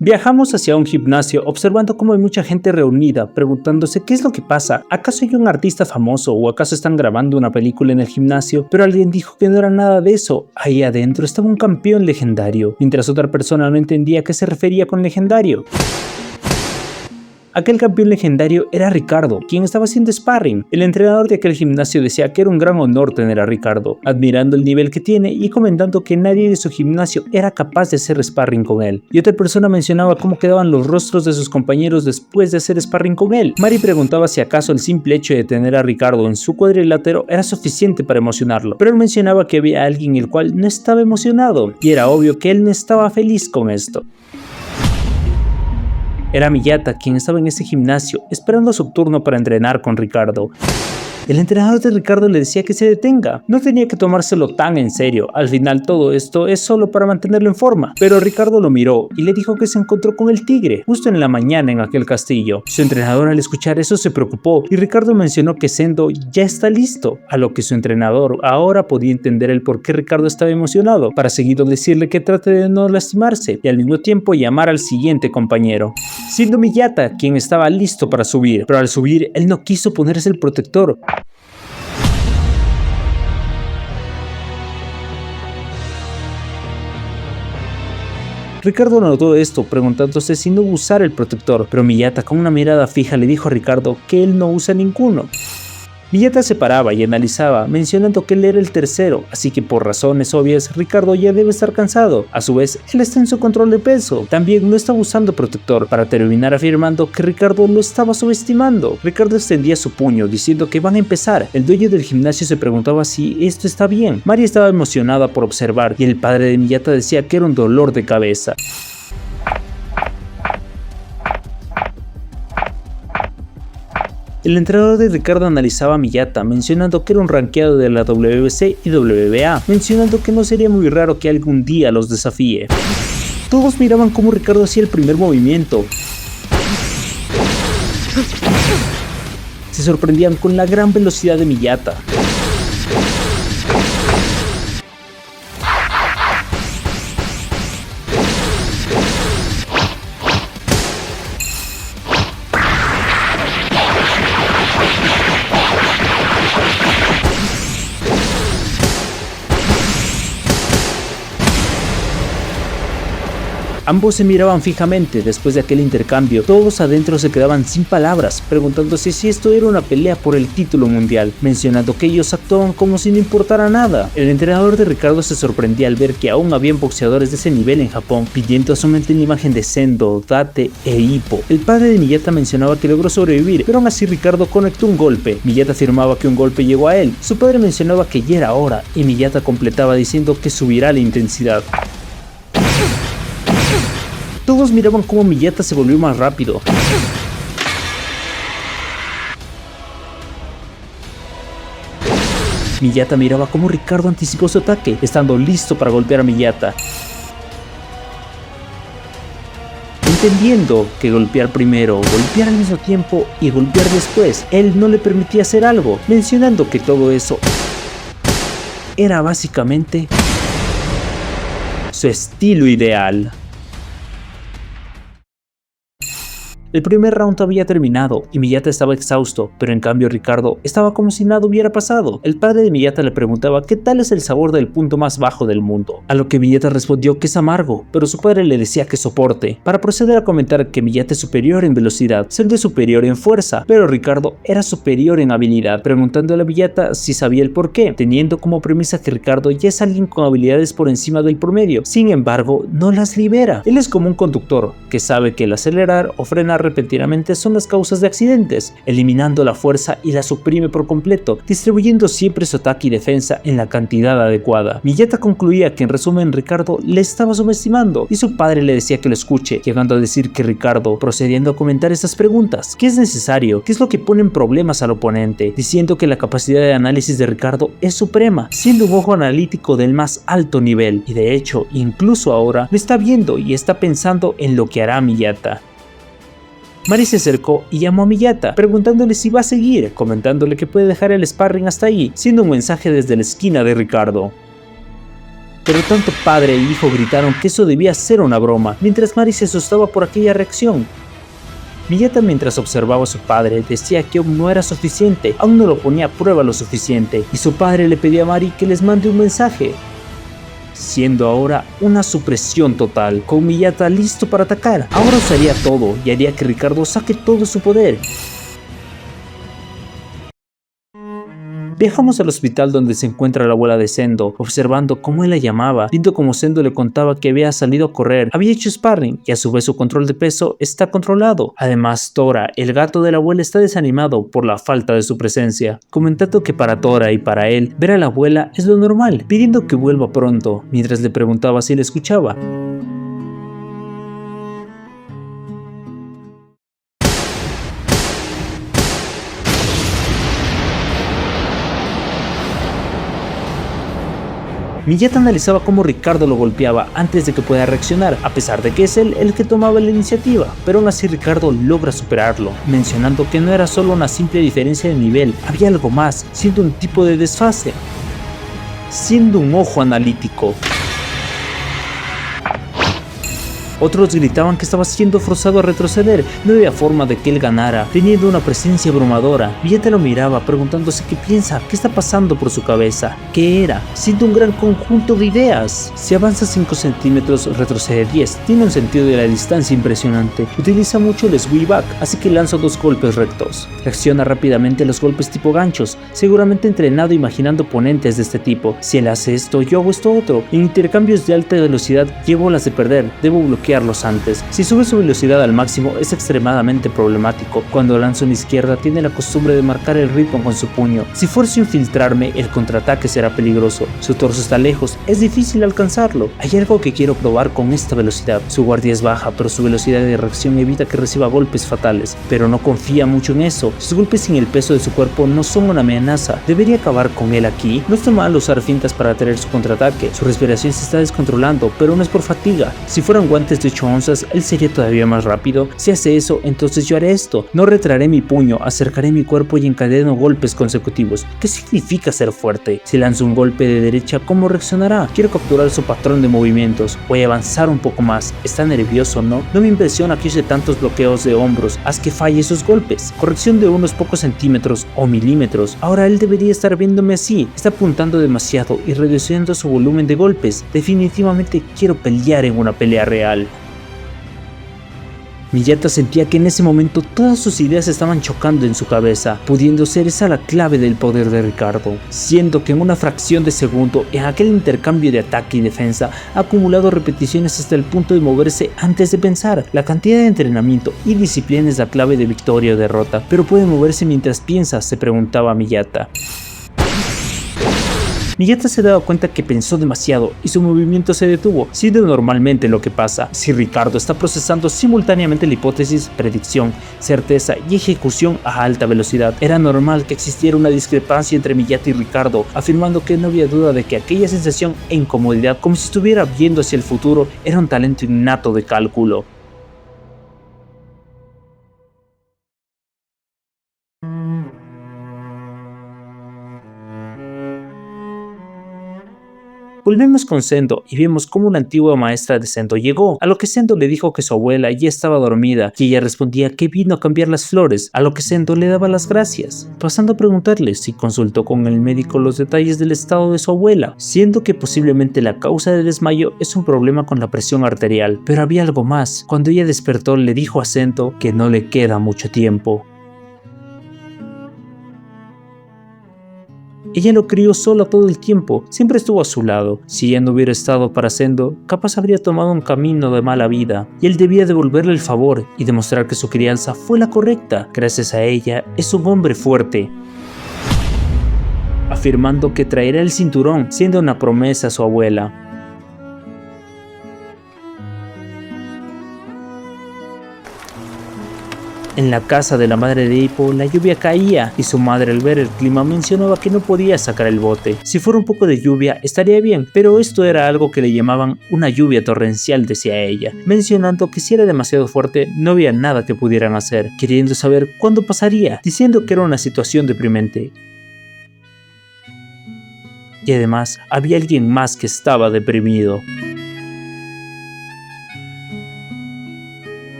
Viajamos hacia un gimnasio observando cómo hay mucha gente reunida, preguntándose qué es lo que pasa, ¿acaso hay un artista famoso o acaso están grabando una película en el gimnasio? Pero alguien dijo que no era nada de eso, ahí adentro estaba un campeón legendario, mientras otra persona no entendía a qué se refería con legendario. Aquel campeón legendario era Ricardo, quien estaba haciendo sparring. El entrenador de aquel gimnasio decía que era un gran honor tener a Ricardo, admirando el nivel que tiene y comentando que nadie de su gimnasio era capaz de hacer sparring con él. Y otra persona mencionaba cómo quedaban los rostros de sus compañeros después de hacer sparring con él. Mari preguntaba si acaso el simple hecho de tener a Ricardo en su cuadrilátero era suficiente para emocionarlo, pero él mencionaba que había alguien el cual no estaba emocionado, y era obvio que él no estaba feliz con esto. Era Miyata quien estaba en ese gimnasio esperando su turno para entrenar con Ricardo. El entrenador de Ricardo le decía que se detenga, no tenía que tomárselo tan en serio, al final todo esto es solo para mantenerlo en forma. Pero Ricardo lo miró y le dijo que se encontró con el tigre, justo en la mañana en aquel castillo. Su entrenador al escuchar eso se preocupó y Ricardo mencionó que Sendo ya está listo, a lo que su entrenador ahora podía entender el por qué Ricardo estaba emocionado, para seguido decirle que trate de no lastimarse y al mismo tiempo llamar al siguiente compañero, siendo Miyata quien estaba listo para subir, pero al subir él no quiso ponerse el protector. Ricardo notó esto, preguntándose si no usar el protector, pero Miyata con una mirada fija le dijo a Ricardo que él no usa ninguno. Miyata se paraba y analizaba, mencionando que él era el tercero, así que por razones obvias Ricardo ya debe estar cansado. A su vez, él está en su control de peso, también no estaba usando protector, para terminar afirmando que Ricardo lo estaba subestimando. Ricardo extendía su puño diciendo que van a empezar. El dueño del gimnasio se preguntaba si esto está bien. Mari estaba emocionada por observar y el padre de Miyata decía que era un dolor de cabeza. El entrenador de Ricardo analizaba a Miyata, mencionando que era un rankeado de la WBC y WBA, mencionando que no sería muy raro que algún día los desafíe. Todos miraban cómo Ricardo hacía el primer movimiento. Se sorprendían con la gran velocidad de Miyata. Ambos se miraban fijamente después de aquel intercambio. Todos adentro se quedaban sin palabras, preguntándose si esto era una pelea por el título mundial, mencionando que ellos actuaban como si no importara nada. El entrenador de Ricardo se sorprendía al ver que aún habían boxeadores de ese nivel en Japón, pidiendo a su mente la imagen de Sendo, Date e Ippo. El padre de Miyata mencionaba que logró sobrevivir, pero aún así Ricardo conectó un golpe. Miyata afirmaba que un golpe llegó a él. Su padre mencionaba que ya era hora, y Miyata completaba diciendo que subirá la intensidad. Todos miraban cómo Miyata se volvió más rápido. Miyata miraba cómo Ricardo anticipó su ataque, estando listo para golpear a Miyata. Entendiendo que golpear primero, golpear al mismo tiempo y golpear después, él no le permitía hacer algo, mencionando que todo eso era básicamente su estilo ideal. El primer round había terminado y Miyata estaba exhausto, pero en cambio Ricardo estaba como si nada hubiera pasado. El padre de Miyata le preguntaba qué tal es el sabor del punto más bajo del mundo, a lo que Miyata respondió que es amargo, pero su padre le decía que soporte, para proceder a comentar que Miyata es superior en velocidad, Sendo superior en fuerza, pero Ricardo era superior en habilidad, preguntándole a Miyata si sabía el porqué, teniendo como premisa que Ricardo ya es alguien con habilidades por encima del promedio, sin embargo no las libera. Él es como un conductor, que sabe que el acelerar o frenar repentinamente son las causas de accidentes, eliminando la fuerza y la suprime por completo, distribuyendo siempre su ataque y defensa en la cantidad adecuada. Miyata concluía que en resumen Ricardo le estaba subestimando y su padre le decía que lo escuche, llegando a decir que Ricardo, procediendo a comentar estas preguntas, ¿qué es necesario? ¿Qué es lo que pone en problemas al oponente? Diciendo que la capacidad de análisis de Ricardo es suprema, siendo un ojo analítico del más alto nivel, y de hecho incluso ahora lo está viendo y está pensando en lo que hará Miyata. Mari se acercó y llamó a Miyata, preguntándole si va a seguir, comentándole que puede dejar el sparring hasta ahí, siendo un mensaje desde la esquina de Ricardo. pero tanto padre e hijo gritaron que eso debía ser una broma, mientras Mari se asustaba por aquella reacción. Miyata, mientras observaba a su padre, decía que aún no era suficiente, aún no lo ponía a prueba lo suficiente, y su padre le pedía a Mari que les mande un mensaje, siendo ahora una supresión total, con Miyata listo para atacar. Ahora usaría todo y haría que Ricardo saque todo su poder. Viajamos al hospital donde se encuentra la abuela de Sendo, observando cómo él la llamaba, viendo cómo Sendo le contaba que había salido a correr, había hecho sparring y a su vez su control de peso está controlado. Además, Tora, el gato de la abuela, está desanimado por la falta de su presencia, comentando que para Tora y para él, ver a la abuela es lo normal, pidiendo que vuelva pronto, mientras le preguntaba si le escuchaba. Miyata analizaba cómo Ricardo lo golpeaba antes de que pueda reaccionar, a pesar de que es él el que tomaba la iniciativa, pero aún así Ricardo logra superarlo, mencionando que no era solo una simple diferencia de nivel, había algo más, siendo un tipo de desfase, siendo un ojo analítico. Otros gritaban que estaba siendo forzado a retroceder, no había forma de que él ganara, teniendo una presencia abrumadora. Miyata lo miraba preguntándose qué piensa, qué está pasando por su cabeza, qué era, siendo un gran conjunto de ideas. Si avanza 5 centímetros, retrocede 10, tiene un sentido de la distancia impresionante, utiliza mucho el swing back, así que lanza 2 golpes rectos. Reacciona rápidamente a los golpes tipo ganchos, seguramente entrenado imaginando oponentes de este tipo. Si él hace esto, yo hago esto otro. En intercambios de alta velocidad, llevo las de perder, debo bloquearlos antes. Si sube su velocidad al máximo es extremadamente problemático. Cuando lanzo una izquierda tiene la costumbre de marcar el ritmo con su puño. Si fuerzo a infiltrarme, el contraataque será peligroso. Su torso está lejos, es difícil alcanzarlo. Hay algo que quiero probar con esta velocidad. Su guardia es baja, pero su velocidad de reacción evita que reciba golpes fatales. Pero no confía mucho en eso. Sus golpes sin el peso de su cuerpo no son una amenaza. Debería acabar con él aquí. No está mal usar fintas para tener su contraataque. Su respiración se está descontrolando, pero no es por fatiga. Si fueran guantes de 8 onzas, él sería todavía más rápido. Si hace eso, entonces yo haré esto. No retraré mi puño, acercaré mi cuerpo y encadeno golpes consecutivos. ¿Qué significa ser fuerte? Si lanzo un golpe de derecha, ¿cómo reaccionará? Quiero capturar su patrón de movimientos. Voy a avanzar un poco más. Está nervioso, ¿no? No me impresiona que use tantos bloqueos de hombros. Haz que falle sus golpes. Corrección de unos pocos centímetros o milímetros. Ahora él debería estar viéndome así. Está apuntando demasiado y reduciendo su volumen de golpes. Definitivamente quiero pelear en una pelea real. Miyata sentía que en ese momento todas sus ideas estaban chocando en su cabeza, pudiendo ser esa la clave del poder de Ricardo, siendo que en una fracción de segundo, en aquel intercambio de ataque y defensa, ha acumulado repeticiones hasta el punto de moverse antes de pensar. La cantidad de entrenamiento y disciplina es la clave de victoria o derrota, pero puede moverse mientras piensa, se preguntaba Miyata. Miyata se daba cuenta que pensó demasiado y su movimiento se detuvo, siendo normalmente lo que pasa si Ricardo está procesando simultáneamente la hipótesis, predicción, certeza y ejecución a alta velocidad. Era normal que existiera una discrepancia entre Miyata y Ricardo, afirmando que no había duda de que aquella sensación e incomodidad, como si estuviera viendo hacia el futuro, era un talento innato de cálculo. Volvemos con Sendo y vemos cómo una antigua maestra de Sendo llegó, a lo que Sendo le dijo que su abuela ya estaba dormida y ella respondía que vino a cambiar las flores, a lo que Sendo le daba las gracias, pasando a preguntarle si consultó con el médico los detalles del estado de su abuela, siendo que posiblemente la causa del desmayo es un problema con la presión arterial, pero había algo más. Cuando ella despertó le dijo a Sendo que no le queda mucho tiempo. Ella lo crió sola todo el tiempo, siempre estuvo a su lado. Si ella no hubiera estado para Sendo, capaz habría tomado un camino de mala vida, y él debía devolverle el favor y demostrar que su crianza fue la correcta. Gracias a ella, es un hombre fuerte, afirmando que traerá el cinturón, siendo una promesa a su abuela. En la casa de la madre de Hippo, la lluvia caía y su madre, al ver el clima, mencionaba que no podía sacar el bote. Si fuera un poco de lluvia estaría bien, pero esto era algo que le llamaban una lluvia torrencial, decía ella, mencionando que si era demasiado fuerte no había nada que pudieran hacer, queriendo saber cuándo pasaría, diciendo que era una situación deprimente. y además había alguien más que estaba deprimido.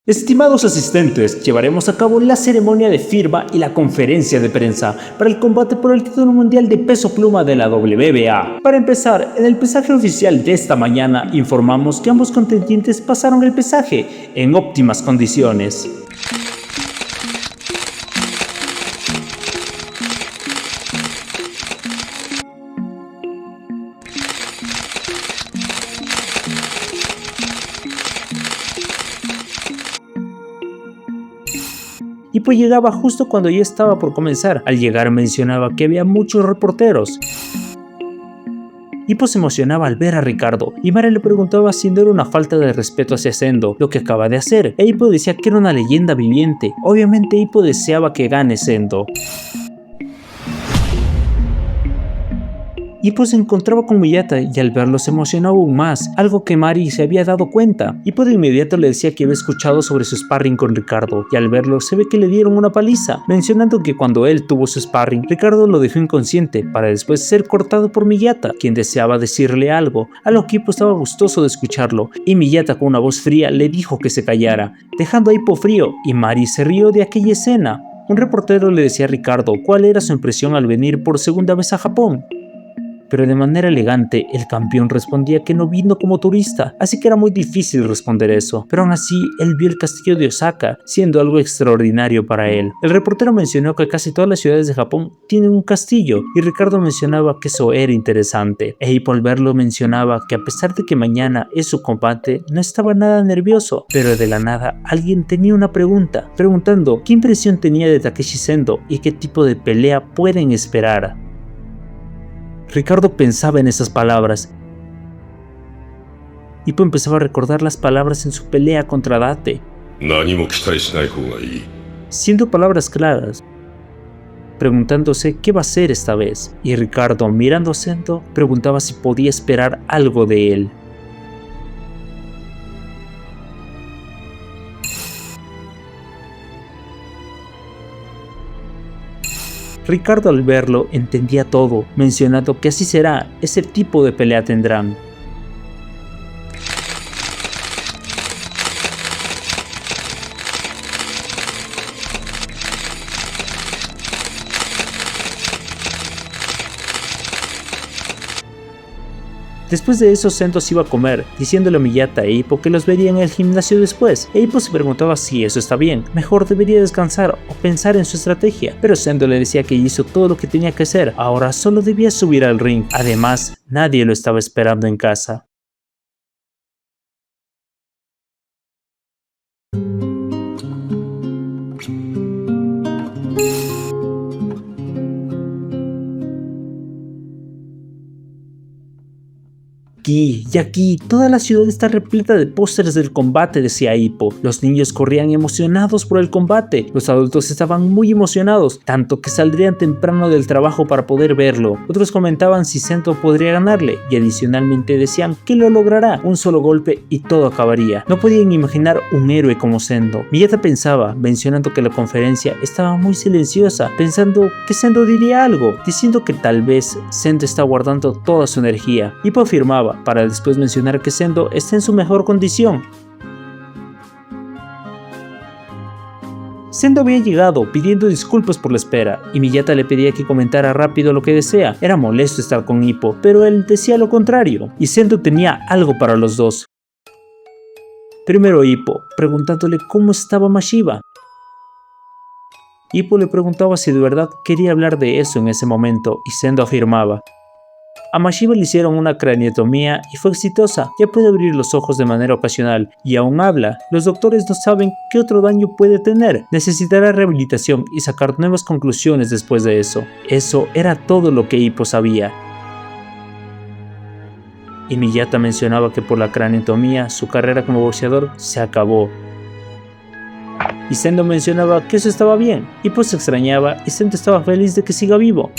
Estimados asistentes, llevaremos a cabo la ceremonia de firma y la conferencia de prensa para el combate por el título mundial de peso pluma de la WBA. Para empezar, en el pesaje oficial de esta mañana informamos que ambos contendientes pasaron el pesaje en óptimas condiciones. Hippo llegaba justo cuando ya estaba por comenzar. Al llegar mencionaba que había muchos reporteros. Hippo se emocionaba al ver a Ricardo y Mara le preguntaba si no era una falta de respeto hacia Sendo lo que acaba de hacer. Hippo decía que era una leyenda viviente. Obviamente Hippo deseaba que gane Sendo. Hippo se encontraba con Miyata y al verlo se emocionó aún más, algo que Mari se había dado cuenta. Hippo de inmediato le decía que había escuchado sobre su sparring con Ricardo y al verlo se ve que le dieron una paliza, mencionando que cuando él tuvo su sparring, Ricardo lo dejó inconsciente para después ser cortado por Miyata, quien deseaba decirle algo, a lo que Hippo estaba gustoso de escucharlo, y Miyata con una voz fría le dijo que se callara, dejando a Hippo frío, y Mari se rió de aquella escena. Un reportero le decía a Ricardo cuál era su impresión al venir por segunda vez a Japón. Pero de manera elegante, el campeón respondía que no vino como turista, así que era muy difícil responder eso. Pero aún así, él vio el castillo de Osaka, siendo algo extraordinario para él. El reportero mencionó que casi todas las ciudades de Japón tienen un castillo, y Ricardo mencionaba que eso era interesante. Hippo al verlo mencionaba que a pesar de que mañana es su combate, no estaba nada nervioso. Pero de la nada, alguien tenía una pregunta, preguntando qué impresión tenía de Takeshi Sendo y qué tipo de pelea pueden esperar. Ricardo pensaba en esas palabras. Hippo empezaba a recordar las palabras en su pelea contra Date, siendo palabras claras, preguntándose qué va a hacer esta vez, y Ricardo, mirando a Sendo, preguntaba si podía esperar algo de él. Ricardo al verlo entendía todo, mencionando que así será, ese tipo de pelea tendrán. Después de eso, Sendo se iba a comer, diciéndole a Miyata e Hippo que los vería en el gimnasio después. Hippo se preguntaba si eso está bien, mejor debería descansar o pensar en su estrategia, pero Sendo le decía que hizo todo lo que tenía que hacer, ahora solo debía subir al ring. Además, nadie lo estaba esperando en casa. Aquí, toda la ciudad está repleta de pósters del combate, decía Hippo. Los niños corrían emocionados por el combate, los adultos estaban muy emocionados, tanto que saldrían temprano del trabajo para poder verlo. Otros comentaban si Sendo podría ganarle, y adicionalmente decían que lo logrará, un solo golpe y todo acabaría. No podían imaginar un héroe como Sendo. Miyata pensaba, mencionando que la conferencia estaba muy silenciosa, pensando que Sendo diría algo, diciendo que tal vez Sendo está guardando toda su energía. Hippo afirmaba, para después mencionar que Sendo está en su mejor condición. Sendo había llegado pidiendo disculpas por la espera, y Miyata le pedía que comentara rápido lo que desea. Era molesto estar con Hippo, pero él decía lo contrario, y Sendo tenía algo para los dos. Primero Hippo, preguntándole cómo estaba Mashiba. Hippo le preguntaba si de verdad quería hablar de eso en ese momento, y Sendo afirmaba. A Mashiba le hicieron una craneotomía y fue exitosa, ya puede abrir los ojos de manera ocasional y aún habla. Los doctores no saben qué otro daño puede tener, necesitará rehabilitación y sacar nuevas conclusiones después de eso. Eso era todo lo que Hippo sabía. Y Miyata mencionaba que por la craneotomía su carrera como boxeador se acabó. Y Sendo mencionaba que eso estaba bien. Hippo se extrañaba y Sendo estaba feliz de que siga vivo.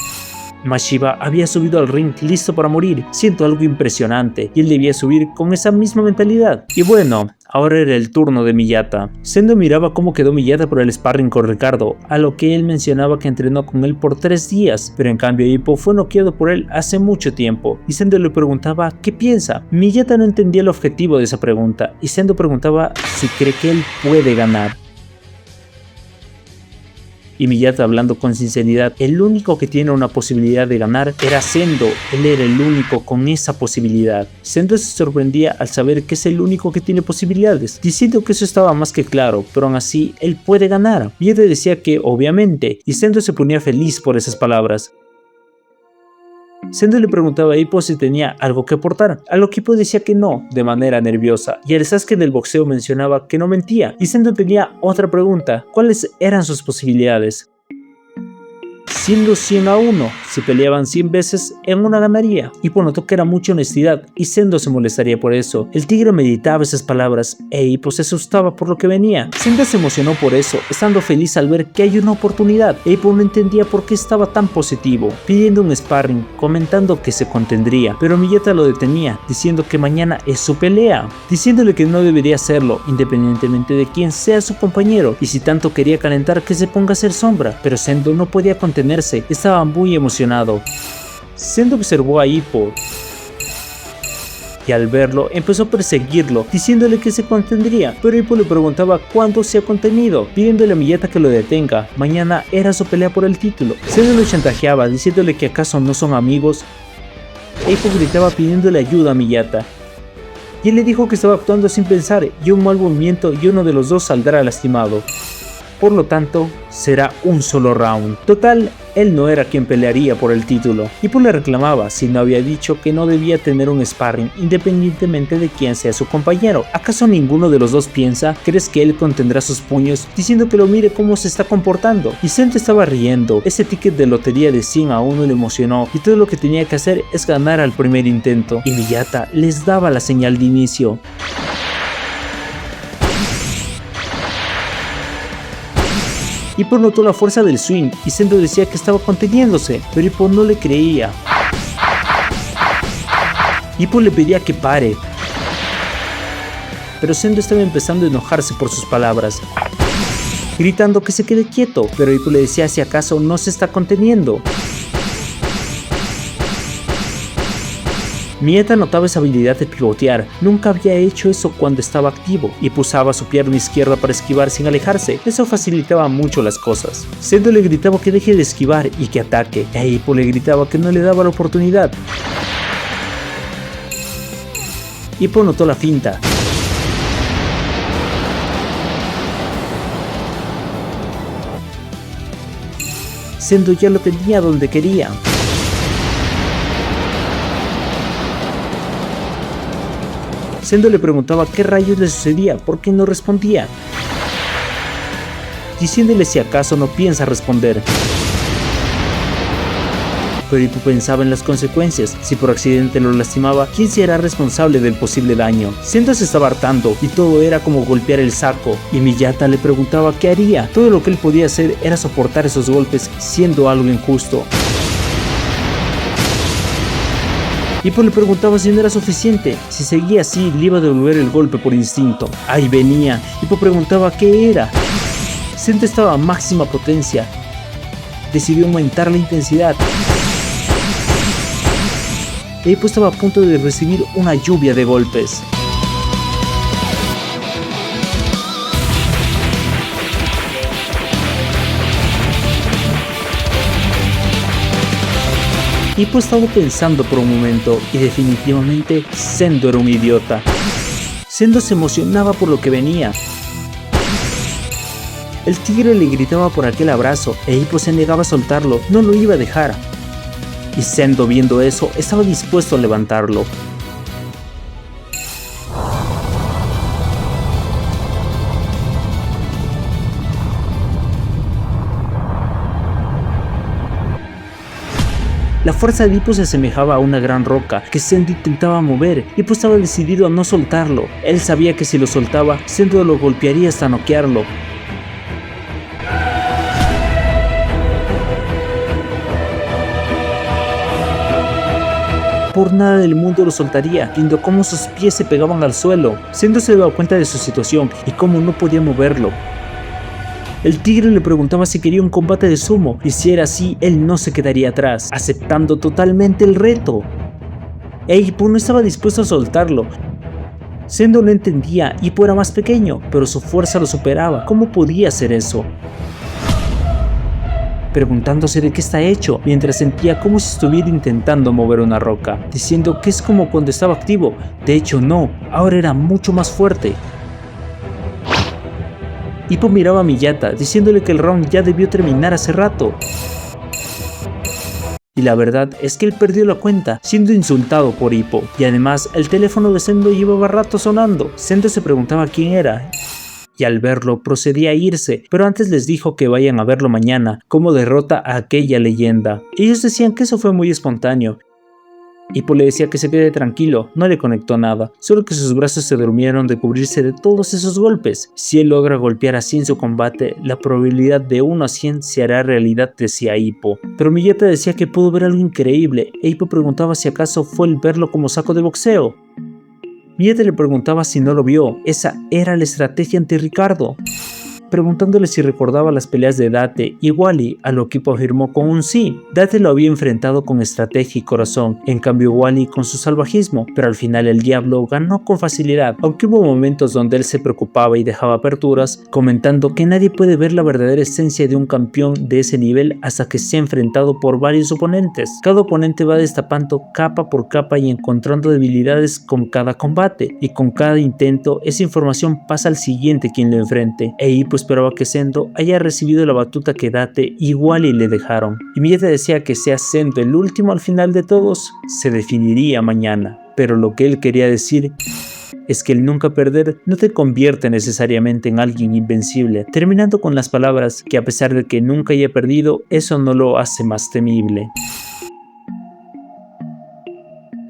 Mashiba había subido al ring listo para morir, siendo algo impresionante, y él debía subir con esa misma mentalidad. Y bueno, ahora era el turno de Miyata. Sendo miraba cómo quedó Miyata por el sparring con Ricardo, a lo que él mencionaba que entrenó con él por 3 días, pero en cambio Ippo fue noqueado por él hace mucho tiempo, y Sendo le preguntaba ¿qué piensa? Miyata no entendía el objetivo de esa pregunta, y Sendo preguntaba si cree que él puede ganar. Y Miyata, hablando con sinceridad, el único que tiene una posibilidad de ganar era Sendo. Él era el único con esa posibilidad. Sendo se sorprendía al saber que es el único que tiene posibilidades, diciendo que eso estaba más que claro, pero aún así él puede ganar. Miyata decía que obviamente, y Sendo se ponía feliz por esas palabras. Sendo le preguntaba a Ippo si tenía algo que aportar, a lo que Ippo decía que no, de manera nerviosa, y el Sasuke del boxeo mencionaba que no mentía, y Sendo tenía otra pregunta: ¿cuáles eran sus posibilidades? Siendo 100-1, si peleaban 100 veces, en una ganaría. Ippo notó que era mucha honestidad y Sendo se molestaría por eso. El tigre meditaba esas palabras e Ippo se asustaba por lo que venía. Sendo se emocionó por eso, estando feliz al ver que hay una oportunidad. Ippo no entendía por qué estaba tan positivo, pidiendo un sparring, comentando que se contendría, pero Miyata lo detenía, diciendo que mañana es su pelea, diciéndole que no debería hacerlo, independientemente de quién sea su compañero, y si tanto quería calentar que se ponga a hacer sombra, pero Sendo no podía contenerse. Estaba muy emocionado. Sendo observó a Ippo y al verlo empezó a perseguirlo, diciéndole que se contendría, pero Ippo le preguntaba cuándo se ha contenido, pidiéndole a Miyata que lo detenga. Mañana era su pelea por el título. Sendo lo chantajeaba, diciéndole que acaso no son amigos. Ippo gritaba pidiéndole ayuda a Miyata, y él le dijo que estaba actuando sin pensar, y un mal movimiento y uno de los dos saldrá lastimado. Por lo tanto, será un solo round. Total, él no era quien pelearía por el título. Ippo le reclamaba si no había dicho que no debía tener un sparring independientemente de quién sea su compañero. ¿Acaso ninguno de los dos piensa? ¿Crees que él contendrá sus puños? Diciendo que lo mire cómo se está comportando. Y Sendo estaba riendo. Ese ticket de lotería de 100-1 le emocionó y todo lo que tenía que hacer es ganar al primer intento. Y Miyata les daba la señal de inicio. Ippo notó la fuerza del swing y Sendo decía que estaba conteniéndose, pero Ippo no le creía. Ippo le pedía que pare, pero Sendo estaba empezando a enojarse por sus palabras, gritando que se quede quieto, pero Ippo le decía si acaso no se está conteniendo. Miyata notaba esa habilidad de pivotear, nunca había hecho eso cuando estaba activo, y usaba su pierna izquierda para esquivar sin alejarse, eso facilitaba mucho las cosas. Sendo le gritaba que deje de esquivar y que ataque, e Ippo le gritaba que no le daba la oportunidad. Ippo notó la finta. Sendo ya lo tenía donde quería. Sendo le preguntaba qué rayos le sucedía, por qué no respondía, diciéndole si acaso no piensa responder. Pero Ippo pensaba en las consecuencias, si por accidente lo lastimaba, ¿quién será responsable del posible daño? Sendo se estaba hartando y todo era como golpear el saco, y Miyata le preguntaba qué haría. Todo lo que él podía hacer era soportar esos golpes, siendo algo injusto. Ippo le preguntaba si no era suficiente, si seguía así le iba a devolver el golpe por instinto. Ahí venía, Ippo preguntaba qué era. Sendo estaba a máxima potencia, decidió aumentar la intensidad. Ippo estaba a punto de recibir una lluvia de golpes. Ippo estaba pensando por un momento y definitivamente Sendo era un idiota. Sendo se emocionaba por lo que venía. El tigre le gritaba por aquel abrazo e Ippo se negaba a soltarlo, no lo iba a dejar. Y Sendo, viendo eso, estaba dispuesto a levantarlo. La fuerza de Ippo se asemejaba a una gran roca que Sendo intentaba mover. Ippo estaba decidido a no soltarlo. Él sabía que si lo soltaba, Sendo lo golpearía hasta noquearlo. por nada del mundo lo soltaría, viendo cómo sus pies se pegaban al suelo. Sendo se daba cuenta de su situación y cómo no podía moverlo. El tigre le preguntaba si quería un combate de sumo, y si era así, él no se quedaría atrás, aceptando totalmente el reto. Hippo no estaba dispuesto a soltarlo. Sendo no entendía, Hippo era más pequeño, pero su fuerza lo superaba. ¿Cómo podía hacer eso? Preguntándose de qué está hecho, mientras sentía como si estuviera intentando mover una roca, diciendo que es como cuando estaba activo. De hecho no, ahora era mucho más fuerte. Hippo miraba a Miyata, diciéndole que el round ya debió terminar hace rato. Y la verdad es que él perdió la cuenta, siendo insultado por Hippo. Y además, el teléfono de Sendo llevaba rato sonando. Sendo se preguntaba quién era, y al verlo procedía a irse, pero antes les dijo que vayan a verlo mañana, cómo derrota a aquella leyenda. Ellos decían que eso fue muy espontáneo. Hippo le decía que se quede tranquilo, no le conectó nada, solo que sus brazos se durmieron de cubrirse de todos esos golpes. Si él logra golpear así en su combate, la probabilidad de 1 a 100 se hará realidad, decía Hippo. Pero Miyata decía que pudo ver algo increíble, e Hippo preguntaba si acaso fue el verlo como saco de boxeo. Miyata le preguntaba si no lo vio, esa era la estrategia ante Ricardo, preguntándole si recordaba las peleas de Date y Wally, a lo que Hippo afirmó con un sí. Date lo había enfrentado con estrategia y corazón, en cambio Wally con su salvajismo, pero al final el diablo ganó con facilidad, aunque hubo momentos donde él se preocupaba y dejaba aperturas, comentando que nadie puede ver la verdadera esencia de un campeón de ese nivel hasta que se ha enfrentado por varios oponentes. Cada oponente va destapando capa por capa y encontrando debilidades con cada combate, y con cada intento esa información pasa al siguiente quien lo enfrente, Hippo esperaba que Sendo haya recibido la batuta que Date y Wally le dejaron, y Miyata decía que sea Sendo el último al final de todos, se definiría mañana, pero lo que él quería decir es que el nunca perder no te convierte necesariamente en alguien invencible, terminando con las palabras que a pesar de que nunca haya perdido, eso no lo hace más temible.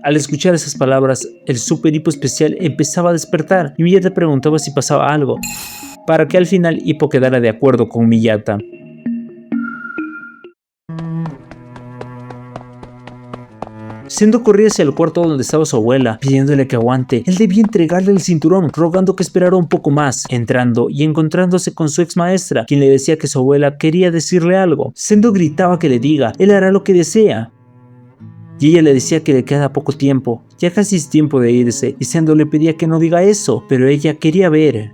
Al escuchar esas palabras, el Super Hippo especial empezaba a despertar y Miyata preguntaba si pasaba algo, para que al final Hippo quedara de acuerdo con Miyata. Sendo corría hacia el cuarto donde estaba su abuela, pidiéndole que aguante. Él debía entregarle el cinturón, rogando que esperara un poco más, entrando y encontrándose con su ex maestra, quien le decía que su abuela quería decirle algo. Sendo gritaba que le diga, él hará lo que desea. Y ella le decía que le queda poco tiempo, ya casi es tiempo de irse, y Sendo le pedía que no diga eso, pero ella quería ver.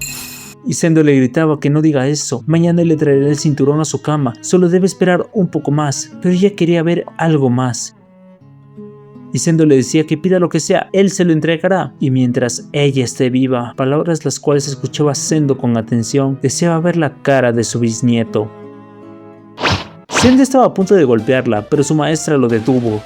Y Sendo le gritaba que no diga eso, mañana le traeré el cinturón a su cama, solo debe esperar un poco más, pero ella quería ver algo más. Y Sendo le decía que pida lo que sea, él se lo entregará, y mientras ella esté viva, palabras las cuales escuchaba Sendo con atención, deseaba ver la cara de su bisnieto. Sendo estaba a punto de golpearla, pero su maestra lo detuvo,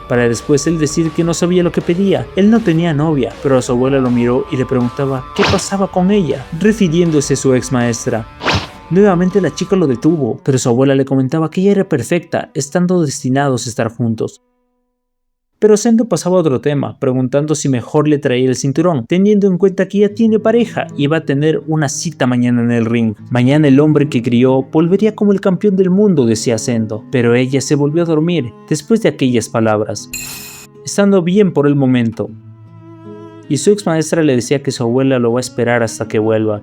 para después él decir que no sabía lo que pedía. Él no tenía novia, pero a su abuela lo miró y le preguntaba qué pasaba con ella, refiriéndose a su ex maestra. Nuevamente la chica lo detuvo, pero su abuela le comentaba que ella era perfecta, estando destinados a estar juntos. Pero Sendo pasaba a otro tema, preguntando si mejor le traía el cinturón, teniendo en cuenta que ya tiene pareja y va a tener una cita mañana en el ring. Mañana el hombre que crió volvería como el campeón del mundo, decía Sendo, pero ella se volvió a dormir después de aquellas palabras, estando bien por el momento. Y su ex maestra le decía que su abuela lo va a esperar hasta que vuelva.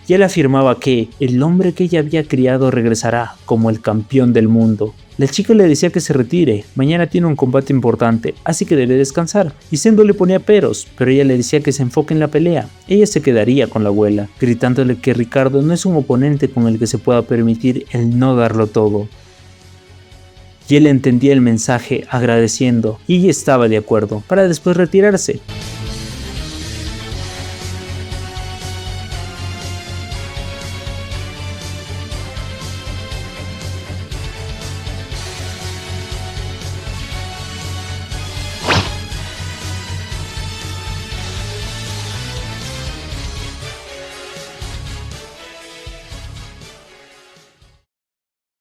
Y él afirmaba que el hombre que ella había criado regresará como el campeón del mundo. La chica le decía que se retire, mañana tiene un combate importante, así que debe descansar. Y Sendo le ponía peros, pero ella le decía que se enfoque en la pelea. Ella se quedaría con la abuela, gritándole que Ricardo no es un oponente con el que se pueda permitir el no darlo todo. Y él entendía el mensaje agradeciendo, y ella estaba de acuerdo, para después retirarse.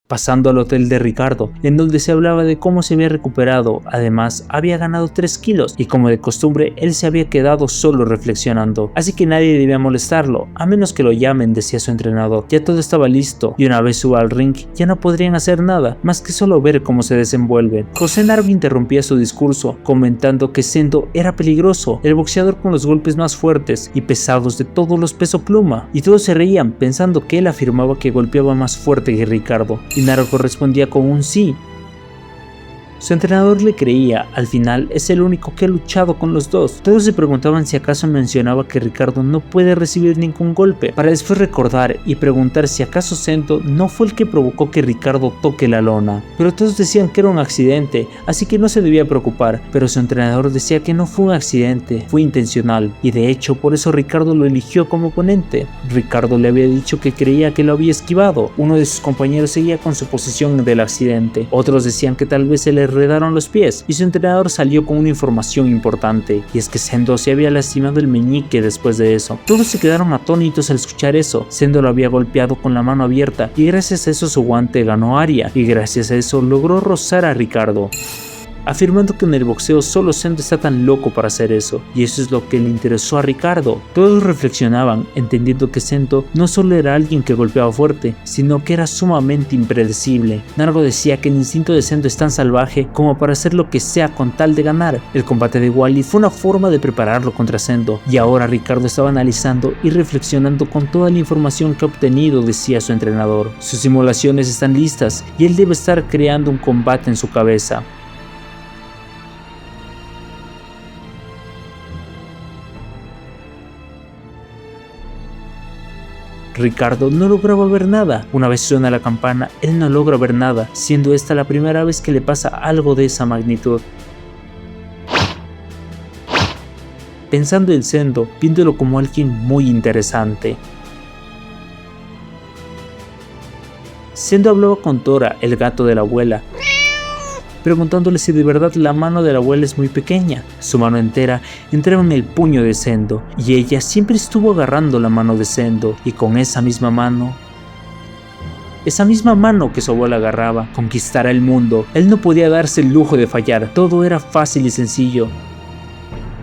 pasando al hotel de Ricardo, en donde se hablaba de cómo se había recuperado. Además, había ganado 3 kilos y como de costumbre, él se había quedado solo reflexionando, así que nadie debía molestarlo, a menos que lo llamen, decía su entrenador. Ya todo estaba listo y una vez suba al ring, ya no podrían hacer nada, más que solo ver cómo se desenvuelven. José Narvi interrumpía su discurso, comentando que Sendo era peligroso, el boxeador con los golpes más fuertes y pesados de todos los peso pluma, y todos se reían pensando que él afirmaba que golpeaba más fuerte que Ricardo. Y Narco respondía con un sí. Su entrenador le creía, al final es el único que ha luchado con los dos. Todos se preguntaban si acaso mencionaba que Ricardo no puede recibir ningún golpe, para después recordar y preguntar si acaso Sendo no fue el que provocó que Ricardo toque la lona. Pero todos decían que era un accidente, así que no se debía preocupar, pero su entrenador decía que no fue un accidente, fue intencional, y de hecho por eso Ricardo lo eligió como oponente. Ricardo le había dicho que creía que lo había esquivado, uno de sus compañeros seguía con su posición del accidente, otros decían que tal vez se le enredaron los pies, y su entrenador salió con una información importante, y es que Sendo se había lastimado el meñique después de eso. Todos se quedaron atónitos al escuchar eso. Sendo lo había golpeado con la mano abierta, y gracias a eso su guante ganó área, y gracias a eso logró rozar a Ricardo, afirmando que en el boxeo solo Sendo está tan loco para hacer eso, y eso es lo que le interesó a Ricardo. Todos reflexionaban, entendiendo que Sendo no solo era alguien que golpeaba fuerte, sino que era sumamente impredecible. Nargo decía que el instinto de Sendo es tan salvaje como para hacer lo que sea con tal de ganar. El combate de Wally fue una forma de prepararlo contra Sendo, y ahora Ricardo estaba analizando y reflexionando con toda la información que ha obtenido, decía su entrenador. Sus simulaciones están listas, y él debe estar creando un combate en su cabeza. Ricardo no lograba ver nada. Una vez suena la campana, él no logra ver nada, siendo esta la primera vez que le pasa algo de esa magnitud. Pensando en Sendo, viéndolo como alguien muy interesante. Sendo hablaba con Tora, el gato de la abuela, preguntándole si de verdad la mano de la abuela es muy pequeña. Su mano entera entraba en el puño de Sendo, y ella siempre estuvo agarrando la mano de Sendo, y con esa misma mano que su abuela agarraba, conquistará el mundo. Él no podía darse el lujo de fallar, todo era fácil y sencillo.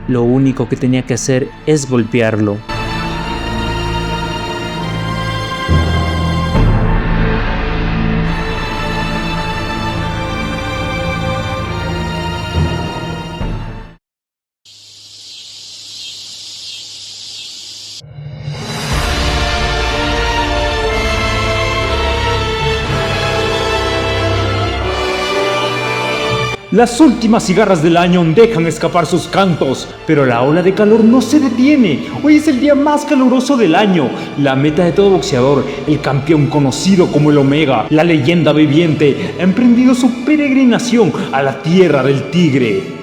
Lo único que tenía que hacer es golpearlo. Las últimas cigarras del año dejan escapar sus cantos, pero la ola de calor no se detiene. Hoy es el día más caluroso del año, la meta de todo boxeador, el campeón conocido como el Omega, la leyenda viviente, ha emprendido su peregrinación a la tierra del tigre.